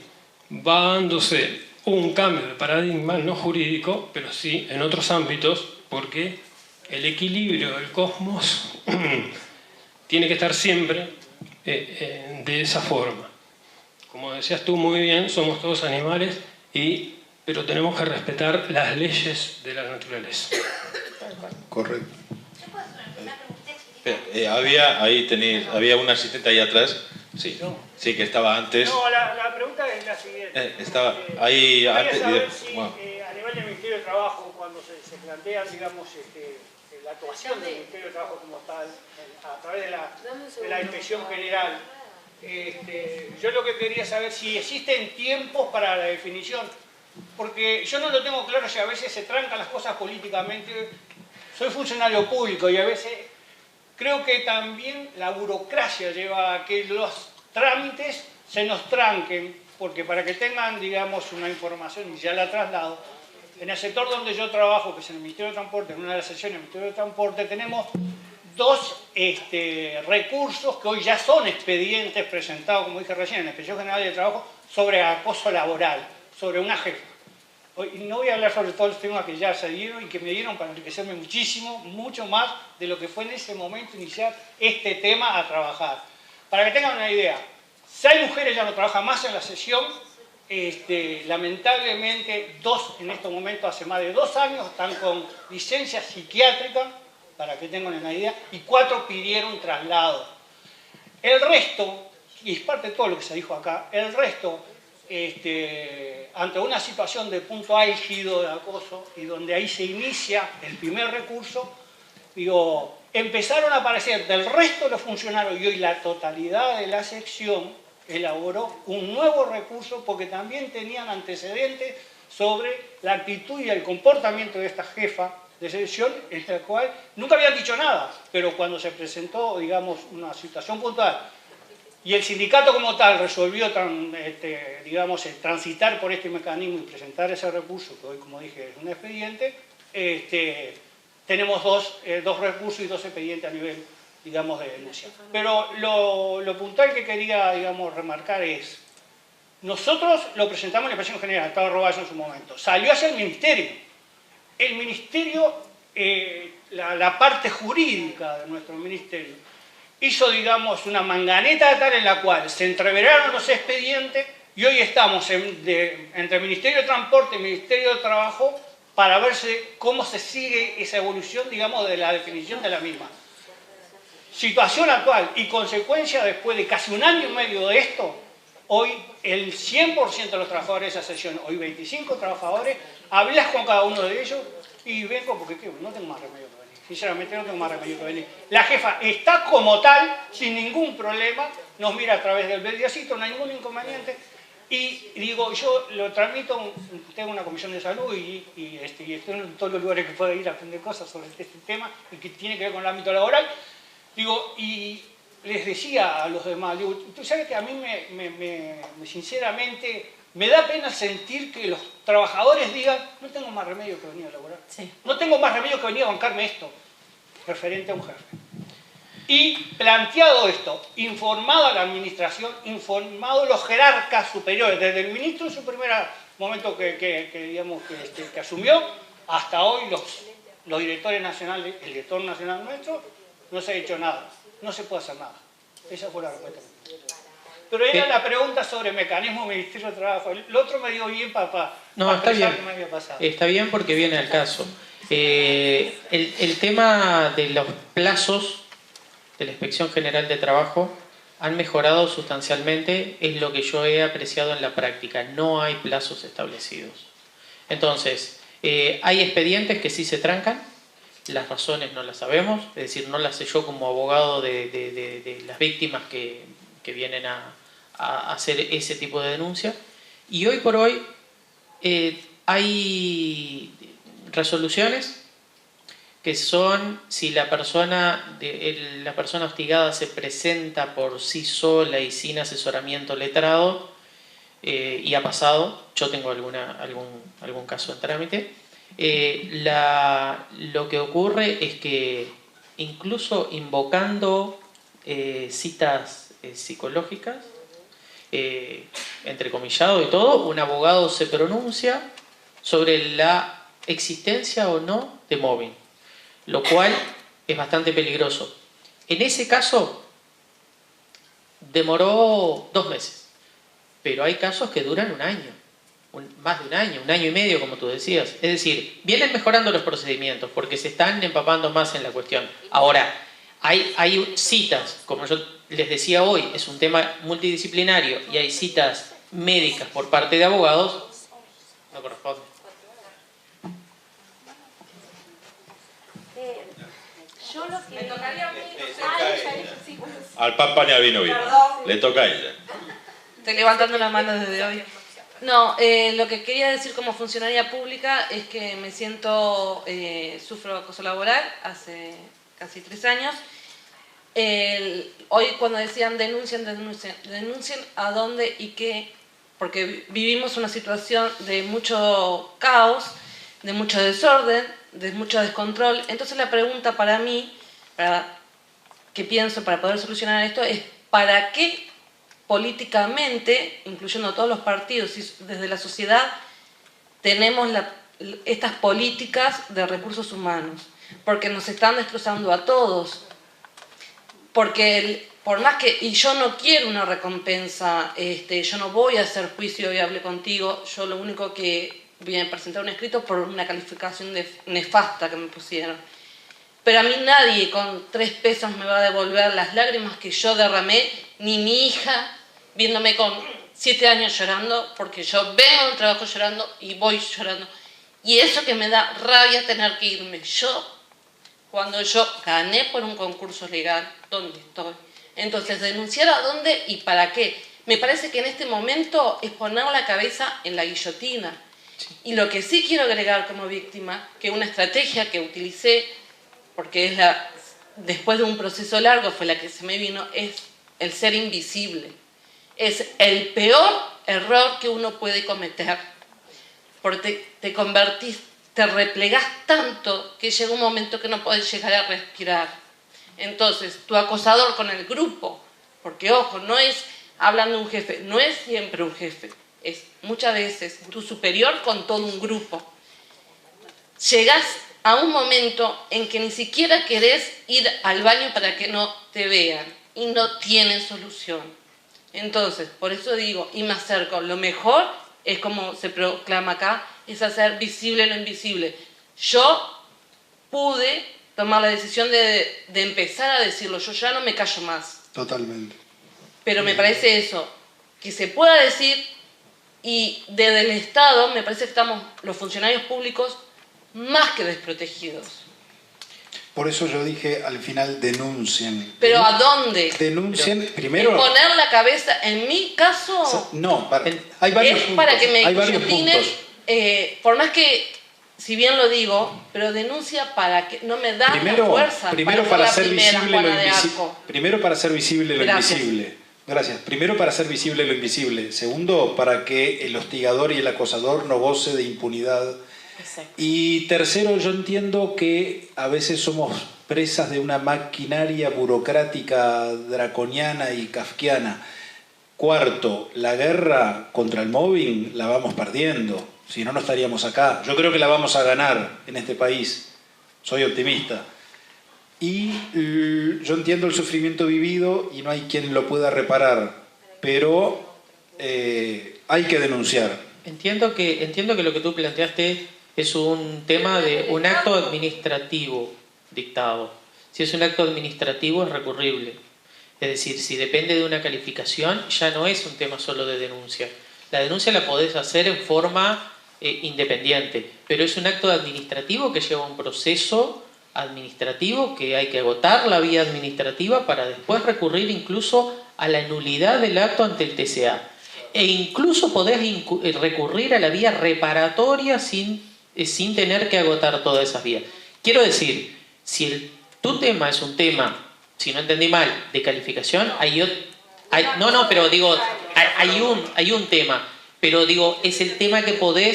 va dándose un cambio de paradigma, no jurídico, pero sí en otros ámbitos, porque el equilibrio del cosmos tiene que estar siempre de esa forma. Como decías tú muy bien, somos todos animales, pero tenemos que respetar las leyes de la naturaleza. Correcto. Había un asistente ahí atrás, sí, sí, que estaba antes. No, la pregunta es la siguiente. Estaba ahí antes. Saber si a nivel del Ministerio de Trabajo, cuando se plantean, digamos, la actuación del Ministerio de Trabajo como tal, a través de la Inspección General, yo lo que quería saber si existen tiempos para la definición, porque yo no lo tengo claro si a veces se trancan las cosas políticamente. Soy funcionario público y a veces creo que también la burocracia lleva a que los trámites se nos tranquen, porque para que tengan, digamos, una información, y ya la traslado, en el sector donde yo trabajo, que es en el Ministerio de Transporte, en una de las secciones del Ministerio de Transporte, tenemos dos recursos que hoy ya son expedientes presentados, como dije recién, en la Inspección General de Trabajo, sobre acoso laboral, sobre una jefa. Y no voy a hablar sobre todos los temas que ya se dieron y que me dieron para enriquecerme muchísimo, mucho más de lo que fue en ese momento iniciar este tema a trabajar. Para que tengan una idea, 6 mujeres ya no trabajan más en la sesión, lamentablemente 2 en estos momentos hace más de 2 años están con licencia psiquiátrica, para que tengan una idea, y 4 pidieron traslado. El resto, y es parte de todo lo que se dijo acá, el resto, ante una situación de punto álgido de acoso, y donde ahí se inicia el primer recurso, digo, empezaron a aparecer del resto de los funcionarios, y hoy la totalidad de la sección elaboró un nuevo recurso porque también tenían antecedentes sobre la actitud y el comportamiento de esta jefa de sección, en la cual nunca habían dicho nada, pero cuando se presentó, digamos, una situación puntual y el sindicato como tal resolvió, digamos, transitar por este mecanismo y presentar ese recurso, que hoy, como dije, es un expediente, tenemos dos recursos y 2 expedientes a nivel, digamos, de denuncia. Pero lo puntual que quería, digamos, remarcar es, nosotros lo presentamos en la Inspección General, estaba Roballo en su momento, salió hacia el Ministerio. El Ministerio, la parte jurídica de nuestro Ministerio, hizo, digamos, una manganeta tal en la cual se entreveraron los expedientes y hoy estamos entre el Ministerio de Transporte y el Ministerio de Trabajo para ver cómo se sigue esa evolución, digamos, de la definición de la misma. Situación actual y consecuencia después de casi 1 año y medio de esto, hoy el 100% de los trabajadores de esa sesión, hoy 25 trabajadores, hablas con cada uno de ellos y vengo porque no tengo más remedio que venir. Sinceramente no tengo más remedio que venir. La jefa está como tal, sin ningún problema, nos mira a través del mediacito, no hay ningún inconveniente. Y digo, yo lo transmito, tengo una comisión de salud y estoy en todos los lugares que puedo ir a aprender cosas sobre este tema y que tiene que ver con el ámbito laboral. Digo, y les decía a los demás, digo, tú sabes que a mí sinceramente me da pena sentir que los trabajadores digan, no tengo más remedio que venir a laborar. Sí. No tengo más remedio que venir a bancarme esto, referente a un jefe. Y planteado esto, informado a la administración, informado a los jerarcas superiores, desde el ministro en su primer momento que asumió, hasta hoy los directores nacionales, el director nacional nuestro, no se ha hecho nada, no se puede hacer nada. Esa fue la respuesta. Pero era la pregunta sobre mecanismo Ministerio de Trabajo. El otro me dio bien para no, está bien. Que me había pasado. Está bien porque viene al caso. El tema de los plazos de la Inspección General de Trabajo han mejorado sustancialmente, es lo que yo he apreciado en la práctica. No hay plazos establecidos. Entonces, hay expedientes que sí se trancan, las razones no las sabemos, es decir, no las sé yo como abogado de las víctimas que vienen a hacer ese tipo de denuncia. Y hoy por hoy hay resoluciones que son, si la persona hostigada se presenta por sí sola y sin asesoramiento letrado, y ha pasado, yo tengo algún caso en trámite, lo que ocurre es que incluso invocando citas psicológicas, entrecomillado y todo, un abogado se pronuncia sobre la existencia o no de mobbing, lo cual es bastante peligroso. En ese caso, demoró 2 meses, pero hay casos que duran un año, más de un año y medio, como tú decías. Es decir, vienen mejorando los procedimientos porque se están empapando más en la cuestión. Ahora, hay citas, como yo les decía hoy, es un tema multidisciplinario y hay citas médicas por parte de abogados, no corresponde. Yo lo que... Me tocaría a mí... Al Papa ya vino bien. Le toca a ella. Estoy levantando la mano desde hoy. No, lo que quería decir como funcionaria pública es que me siento, sufro acoso laboral hace casi 3 años. Hoy cuando decían denuncien a dónde y qué, porque vivimos una situación de mucho caos, de mucho desorden, de mucho descontrol. Entonces la pregunta para mí, que pienso para poder solucionar esto, es ¿para qué políticamente, incluyendo todos los partidos y desde la sociedad, tenemos estas políticas de recursos humanos? Porque nos están destrozando a todos. Porque por más que, y yo no quiero una recompensa, yo no voy a hacer juicio y hable contigo, yo lo único que voy a presentar un escrito por una calificación nefasta que me pusieron. Pero a mí nadie con 3 pesos me va a devolver las lágrimas que yo derramé, ni mi hija viéndome con 7 años llorando, porque yo vengo del trabajo llorando y voy llorando. Y eso que me da rabia tener que irme yo, cuando yo gané por un concurso legal, ¿dónde estoy? Entonces, denunciar a dónde y para qué. Me parece que en este momento es poner la cabeza en la guillotina. Y lo que sí quiero agregar como víctima, que una estrategia que utilicé, porque es después de un proceso largo fue la que se me vino, es el ser invisible. Es el peor error que uno puede cometer. Porque te convertís, te replegás tanto que llega un momento que no podés llegar a respirar. Entonces, tu acosador con el grupo, porque ojo, no es hablando de un jefe, no es siempre un jefe, es muchas veces tu superior con todo un grupo. Llegás a un momento en que ni siquiera querés ir al baño para que no te vean y no tienen solución. Entonces, por eso digo, y me acerco, lo mejor es como se proclama acá, es hacer visible lo invisible. Yo pude tomar la decisión de empezar a decirlo, yo ya no me callo más. Totalmente. Pero me parece eso, que se pueda decir, y desde el Estado me parece que estamos los funcionarios públicos más que desprotegidos. Por eso yo dije al final denuncien. ¿Pero a dónde? Denuncien primero. En poner la cabeza, en mi caso, no, hay varios puntos. Para que me hay varios guillotinen, puntos. Por más que, si bien lo digo, pero denuncia para que no me da la fuerza. Primero para hacer visible lo invisible. Primero para hacer visible lo invisible. Gracias. Primero para hacer visible lo invisible. Segundo, para que el hostigador y el acosador no goce de impunidad. Exacto. Y tercero, yo entiendo que a veces somos presas de una maquinaria burocrática draconiana y kafkiana. Cuarto, la guerra contra el mobbing la vamos perdiendo, si no, no estaríamos acá. Yo creo que la vamos a ganar en este país, soy optimista. Y yo entiendo el sufrimiento vivido y no hay quien lo pueda reparar, pero hay que denunciar. Entiendo que lo que tú planteaste es un tema de un acto administrativo dictado. Si es un acto administrativo es recurrible. Es decir, si depende de una calificación, ya no es un tema solo de denuncia. La denuncia la podés hacer en forma independiente, pero es un acto administrativo que lleva un proceso administrativo que hay que agotar la vía administrativa para después recurrir incluso a la nulidad del acto ante el TCA. E incluso podés recurrir a la vía reparatoria sin tener que agotar todas esas vías. Quiero decir, si tu tema es un tema, si no entendí mal, de calificación, hay un tema, pero digo, es el tema que puede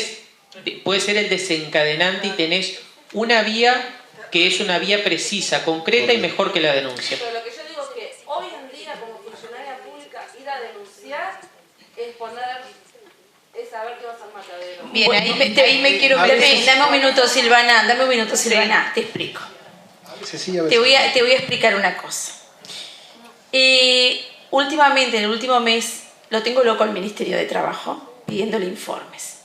ser el desencadenante y tenés una vía que es una vía precisa, concreta y mejor que la denuncia. Pero lo que yo digo es que hoy en día como funcionaria pública ir a denunciar es poner saber qué va a ser Matadero. Bien, ahí me quiero... Dame un minuto, Silvana, te explico. Te voy a explicar una cosa. Últimamente, en el último mes, lo tengo loco al Ministerio de Trabajo, pidiéndole informes.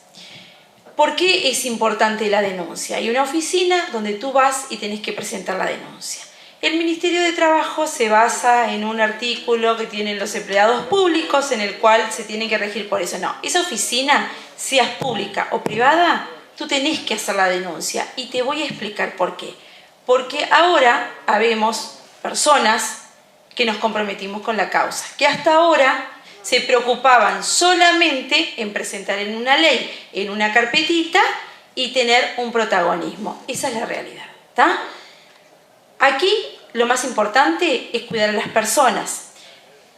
¿Por qué es importante la denuncia? Hay una oficina donde tú vas y tenés que presentar la denuncia. El Ministerio de Trabajo se basa en un artículo que tienen los empleados públicos en el cual se tienen que regir por eso. No, esa oficina, seas pública o privada, tú tenés que hacer la denuncia y te voy a explicar por qué. Porque ahora habemos personas que nos comprometimos con la causa, que hasta ahora se preocupaban solamente en presentar en una ley, en una carpetita y tener un protagonismo. Esa es la realidad, ¿está? Aquí lo más importante es cuidar a las personas.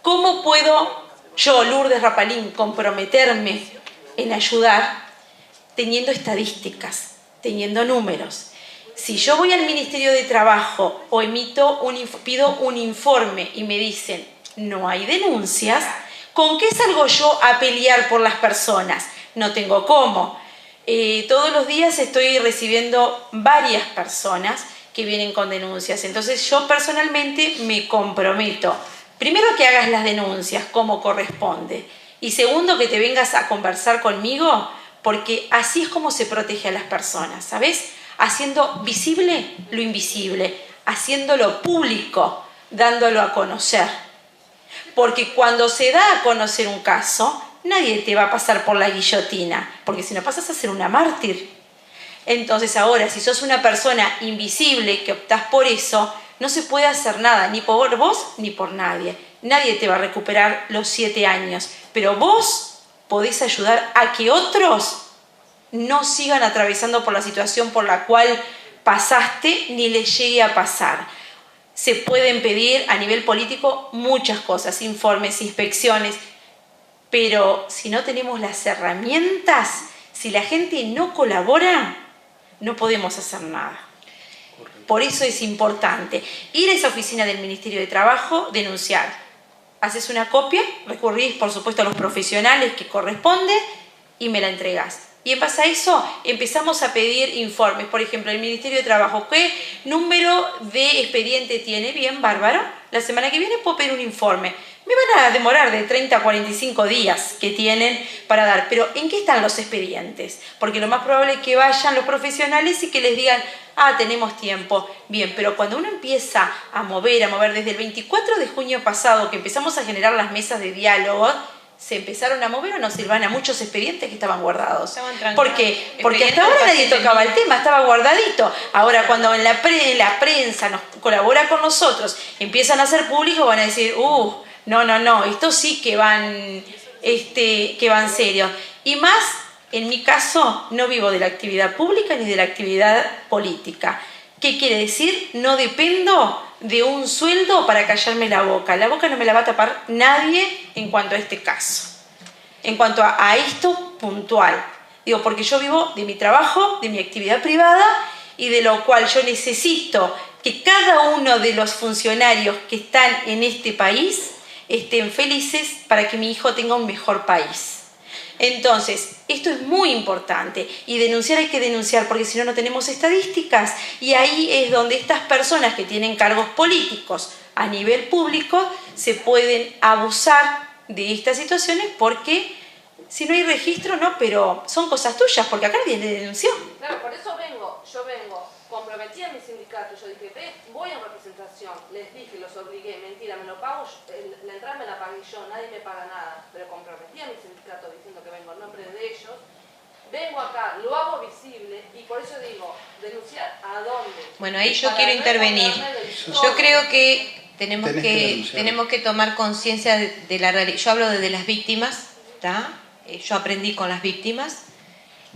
¿Cómo puedo yo, Lourdes Rapalín, comprometerme en ayudar teniendo estadísticas, teniendo números? Si yo voy al Ministerio de Trabajo o pido un informe y me dicen no hay denuncias, ¿con qué salgo yo a pelear por las personas? No tengo cómo. Todos los días estoy recibiendo varias personas que vienen con denuncias. Entonces yo personalmente me comprometo. Primero que hagas las denuncias como corresponde. Y segundo que te vengas a conversar conmigo, porque así es como se protege a las personas, ¿sabes? Haciendo visible lo invisible, haciéndolo público, dándolo a conocer. Porque cuando se da a conocer un caso, nadie te va a pasar por la guillotina, porque si no pasas a ser una mártir. Entonces ahora, si sos una persona invisible que optás por eso, no se puede hacer nada, ni por vos ni por nadie. Nadie te va a recuperar los 7 años, pero vos podés ayudar a que otros no sigan atravesando por la situación por la cual pasaste ni les llegue a pasar. Se pueden pedir a nivel político muchas cosas, informes, inspecciones, pero si no tenemos las herramientas, si la gente no colabora, no podemos hacer nada. Por eso es importante ir a esa oficina del Ministerio de Trabajo, denunciar. Haces una copia, recurrís por supuesto a los profesionales que corresponde y me la entregás. Y en base a eso empezamos a pedir informes. Por ejemplo, el Ministerio de Trabajo, ¿qué número de expediente tiene? Bien, bárbaro. La semana que viene puedo pedir un informe. Me van a demorar de 30 a 45 días que tienen para dar. Pero ¿en qué están los expedientes? Porque lo más probable es que vayan los profesionales y que les digan, tenemos tiempo. Bien, pero cuando uno empieza a mover desde el 24 de junio pasado, que empezamos a generar las mesas de diálogo, ¿se empezaron a mover o no, Silvana? Muchos expedientes que estaban guardados. Porque hasta ahora nadie tocaba el tema, estaba guardadito. Ahora cuando en la prensa nos colabora con nosotros, empiezan a hacer público, van a decir, no, esto sí que van serios. Y más, en mi caso, no vivo de la actividad pública ni de la actividad política. ¿Qué quiere decir? No dependo de un sueldo para callarme la boca. La boca no me la va a tapar nadie en cuanto a este caso. En cuanto a esto puntual. Digo, porque yo vivo de mi trabajo, de mi actividad privada y de lo cual yo necesito que cada uno de los funcionarios que están en este país estén felices para que mi hijo tenga un mejor país. Entonces, esto es muy importante y denunciar hay que denunciar porque si no, no tenemos estadísticas y ahí es donde estas personas que tienen cargos políticos a nivel público se pueden abusar de estas situaciones porque si no hay registro, no, pero son cosas tuyas porque acá nadie le denunció. Claro, por eso yo vengo, comprometí a mi sindicato, yo dije, voy a representación, les dije, los obligué, mentira, me lo pago, la entrada me la pagué yo, nadie me paga nada, pero comprometí a mi sindicato diciendo que vengo en nombre de ellos, vengo acá, lo hago visible y por eso digo, denunciar ¿a dónde? Bueno, ahí yo quiero intervenir. Yo creo que tenemos que tomar conciencia de la realidad. Yo hablo desde las víctimas, ¿tá? Yo aprendí con las víctimas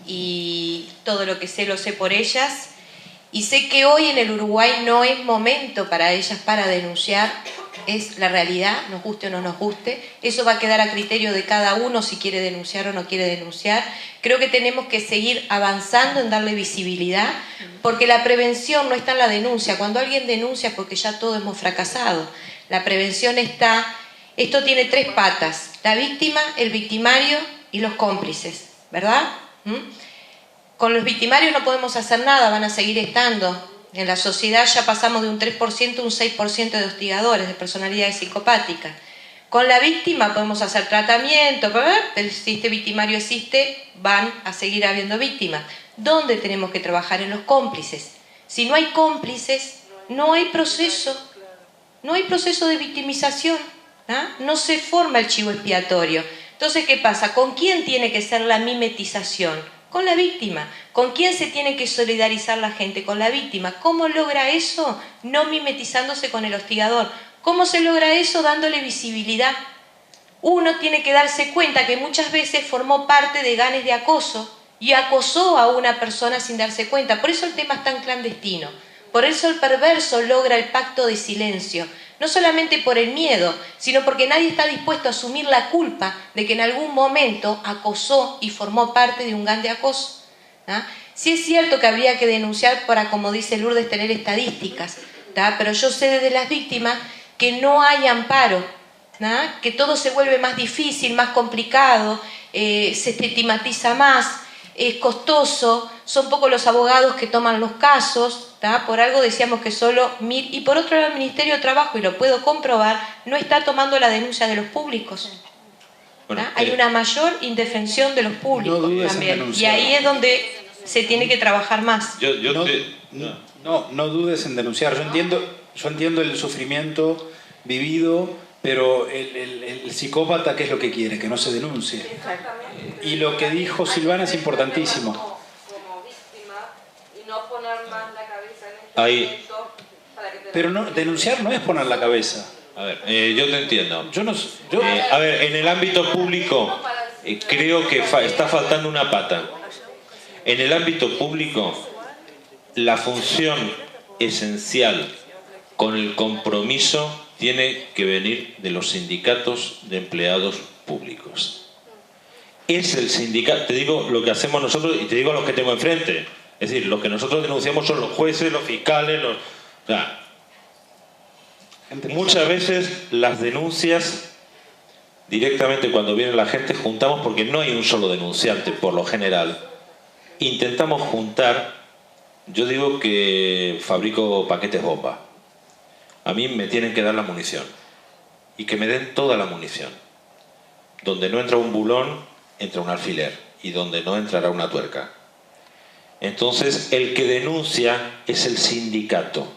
y todo lo que sé lo sé por ellas. Y sé que hoy en el Uruguay no es momento para ellas para denunciar, es la realidad, nos guste o no nos guste. Eso va a quedar a criterio de cada uno si quiere denunciar o no quiere denunciar. Creo que tenemos que seguir avanzando en darle visibilidad, porque la prevención no está en la denuncia. Cuando alguien denuncia es porque ya todos hemos fracasado. La prevención está... Esto tiene 3 patas, la víctima, el victimario y los cómplices. ¿verdad? Con los victimarios no podemos hacer nada, van a seguir estando. En la sociedad ya pasamos de un 3% a un 6% de hostigadores, de personalidades psicopáticas. Con la víctima podemos hacer tratamiento, pero si este victimario existe, van a seguir habiendo víctimas. ¿Dónde tenemos que trabajar? En los cómplices. Si no hay cómplices, no hay proceso. No hay proceso de victimización. No se forma el chivo expiatorio. Entonces, ¿qué pasa? ¿Con quién tiene que ser la mimetización? Con la víctima. ¿Con quién se tiene que solidarizar la gente? Con la víctima. ¿Cómo logra eso? No mimetizándose con el hostigador. ¿Cómo se logra eso? Dándole visibilidad. Uno tiene que darse cuenta que muchas veces formó parte de ganes de acoso y acosó a una persona sin darse cuenta. Por eso el tema es tan clandestino. Por eso el perverso logra el pacto de silencio. No solamente por el miedo, sino porque nadie está dispuesto a asumir la culpa de que en algún momento acosó y formó parte de un gan de acoso. Sí es cierto que habría que denunciar para, como dice Lourdes, tener estadísticas, pero yo sé desde las víctimas que no hay amparo, que todo se vuelve más difícil, más complicado, se estigmatiza más, es costoso, son pocos los abogados que toman los casos, por algo decíamos que solo 1000, y por otro lado el Ministerio de Trabajo, y lo puedo comprobar, no está tomando la denuncia de los públicos. Bueno, Hay una mayor indefensión de los públicos también, y ahí es donde se tiene que trabajar más. No dudes en denunciar. Yo entiendo el sufrimiento vivido, pero el psicópata, ¿qué es lo que quiere? Que no se denuncie. Y lo que dijo Silvana es importantísimo. Como víctima y no poner más la cabeza en este momento para que te... Pero no, denunciar no es poner la cabeza. A ver, yo te entiendo. A ver, en el ámbito público creo que está faltando una pata. En el ámbito público, la función esencial con el compromiso tiene que venir de los sindicatos de empleados públicos. Es el sindicato, te digo lo que hacemos nosotros y te digo los que tengo enfrente. Es decir, lo que nosotros denunciamos son los jueces, los fiscales, muchas veces las denuncias directamente cuando viene la gente juntamos, porque no hay un solo denunciante por lo general. Intentamos juntar, yo digo que fabrico paquetes bomba. A mí me tienen que dar la munición y que me den toda la munición. Donde no entra un bulón, entra un alfiler, y donde no entrará una tuerca. Entonces el que denuncia es el sindicato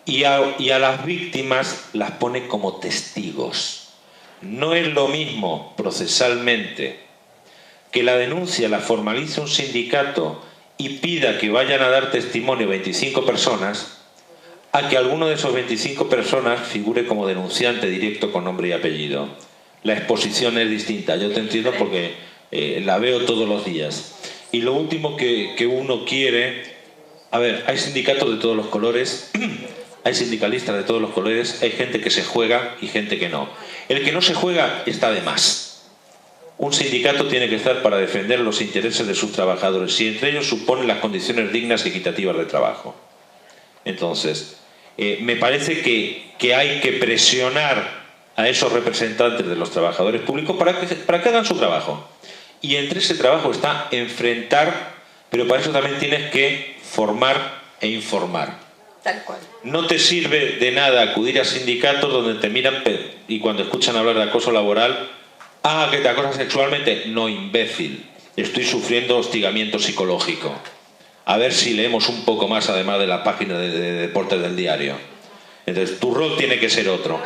y a las víctimas las pone como testigos. No es lo mismo procesalmente que la denuncia la formalice un sindicato y pida que vayan a dar testimonio 25 personas, a que alguno de esos 25 personas figure como denunciante directo con nombre y apellido. La exposición es distinta, yo te entiendo porque la veo todos los días. Y lo último que uno quiere... A ver, hay sindicatos de todos los colores, hay sindicalistas de todos los colores, hay gente que se juega y gente que no. El que no se juega está de más. Un sindicato tiene que estar para defender los intereses de sus trabajadores, y entre ellos suponen las condiciones dignas y equitativas de trabajo. Entonces, me parece que hay que presionar a esos representantes de los trabajadores públicos para que hagan su trabajo. Y entre ese trabajo está enfrentar, pero para eso también tienes que formar e informar. Tal cual. No te sirve de nada acudir a sindicatos donde te miran y cuando escuchan hablar de acoso laboral, que te acosan sexualmente. No, imbécil. Estoy sufriendo hostigamiento psicológico. A ver si leemos un poco más además de la página de deportes del diario. Entonces, tu rol tiene que ser otro.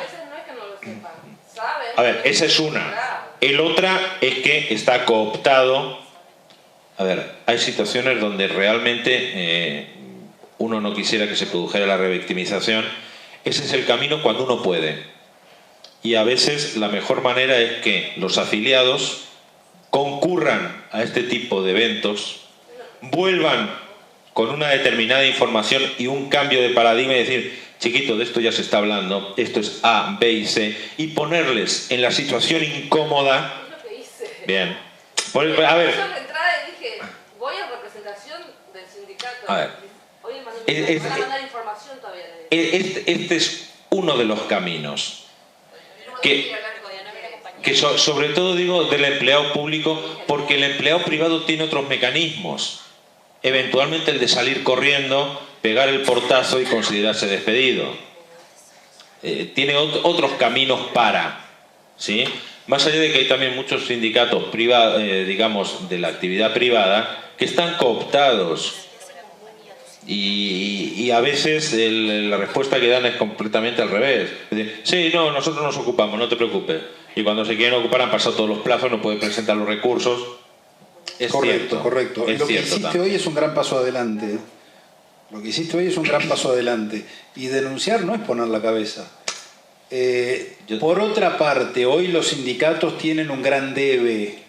A ver, esa es una. El otra es que está cooptado. A ver, hay situaciones donde realmente uno no quisiera que se produjera la revictimización. Ese es el camino cuando uno puede. Y a veces la mejor manera es que los afiliados concurran a este tipo de eventos, vuelvan con una determinada información y un cambio de paradigma y decir, chiquito, de esto ya se está hablando, esto es A, B y C, y ponerles en la situación incómoda. Bien. A ver. Yo de entrada dije, voy a representación del sindicato. A ver. Oye, me van a mandar información todavía. Este es uno de los caminos. que sobre todo digo del empleado público, porque el empleado privado tiene otros mecanismos. Eventualmente el de salir corriendo, pegar el portazo y considerarse despedido. Tiene otros caminos para, ¿sí? Más allá de que hay también muchos sindicatos privados, digamos, de la actividad privada, que están cooptados. Y a veces la respuesta que dan es completamente al revés. Sí, no, nosotros nos ocupamos, no te preocupes. Y cuando se quieren ocupar han pasado todos los plazos, no pueden presentar los recursos. Es correcto, cierto, correcto. es Lo que cierto hiciste también. hoy es un gran paso adelante. Lo que hiciste hoy es un gran paso adelante. Y denunciar no es poner la cabeza. Por otra parte, hoy los sindicatos tienen un gran debe.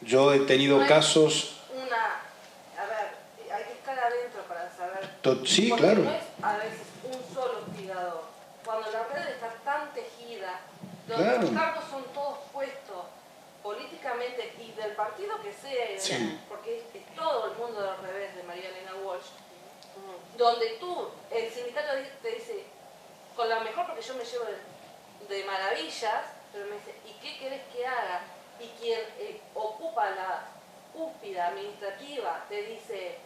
Yo he tenido casos... A ver, hay que estar adentro para saber. Sí, porque claro. no es a veces un solo hostigador. Cuando la red está tan tejida, donde Claro. los cargos son todos puestos políticamente y del partido que sea, Sí. porque es todo el mundo al revés de María Elena Walsh, donde tú, el sindicato te dice, con la mejor, porque yo me llevo de maravillas, pero me dice, ¿y qué querés que haga? Y quien ocupa la cúspide administrativa te dice,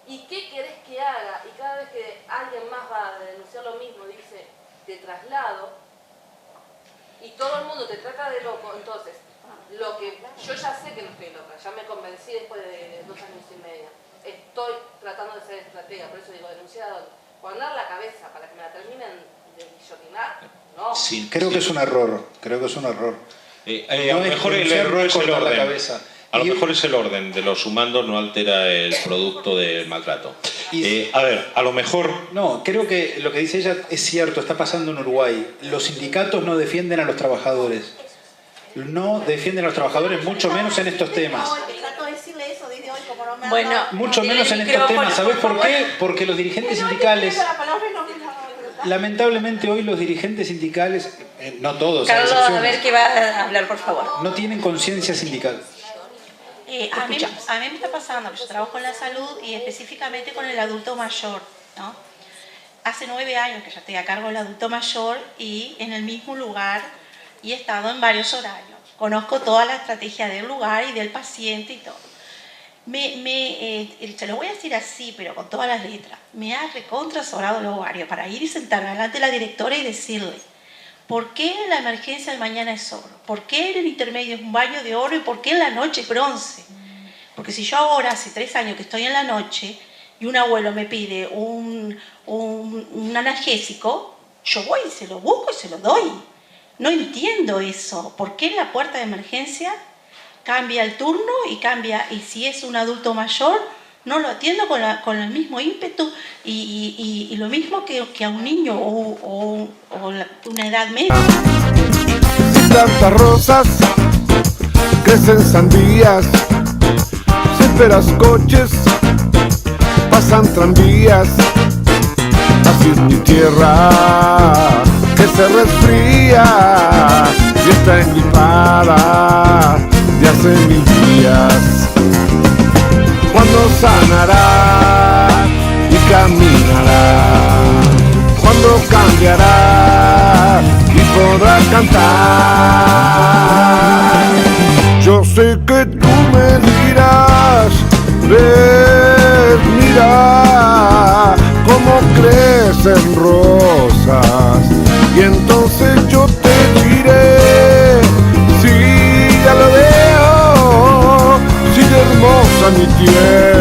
¿y qué querés que haga? Y cada vez que alguien más va a denunciar lo mismo, dice, te traslado, y todo el mundo te trata de loco. Entonces, lo que yo ya sé que no estoy loca, ya me convencí después de 2 años y medio. Estoy tratando de ser estratega, por eso digo, denunciar, poner la cabeza para que me la terminen de guillotinar, no. Sí, creo que es un error. Creo que es un error. A lo mejor el error es el cortar la orden. cabeza. A lo mejor es el orden de los sumandos, no altera el producto del maltrato. A ver, a lo mejor... No, creo que lo que dice ella es cierto, está pasando en Uruguay. Los sindicatos no defienden a los trabajadores. No defienden a los trabajadores, mucho menos en estos temas. Bueno, Mucho menos en estos temas. ¿Sabés por qué? Porque los dirigentes sindicales... Lamentablemente hoy los dirigentes sindicales, no todos, Carlos, a excepciones, ver qué va a hablar, por favor. no tienen conciencia sindical. A mí me está pasando, que yo trabajo en la salud y específicamente con el adulto mayor, ¿no? Hace 9 años que ya estoy a cargo del adulto mayor y en el mismo lugar y he estado en varios horarios. Conozco toda la estrategia del lugar y del paciente y todo. Se lo voy a decir así, pero con todas las letras. Me ha recontrasobrado el ovario para ir y sentarme delante de la directora y decirle ¿por qué en la emergencia del mañana es oro? ¿Por qué en el intermedio es un baño de oro? ¿Y por qué en la noche es bronce? Porque si yo ahora, hace 3 años que estoy en la noche y un abuelo me pide un analgésico, yo voy y se lo busco y se lo doy. No entiendo eso. ¿Por qué en la puerta de emergencia cambia el turno y cambia, y si es un adulto mayor, no lo atiendo con el mismo ímpetu y lo mismo que a un niño o una edad media? Si plantas rosas, crecen sandías. Si esperas coches, pasan tranvías. Así es mi tierra, que se resfría y está engripada de hace 1000 días. Cuando sanará y caminará, cuando cambiará y podrá cantar. Yo sé que tú me dirás, ves, mira cómo crecen rosas, y entonces yo te diré, sí, ya lo veo, sigue hermosa mi tierra.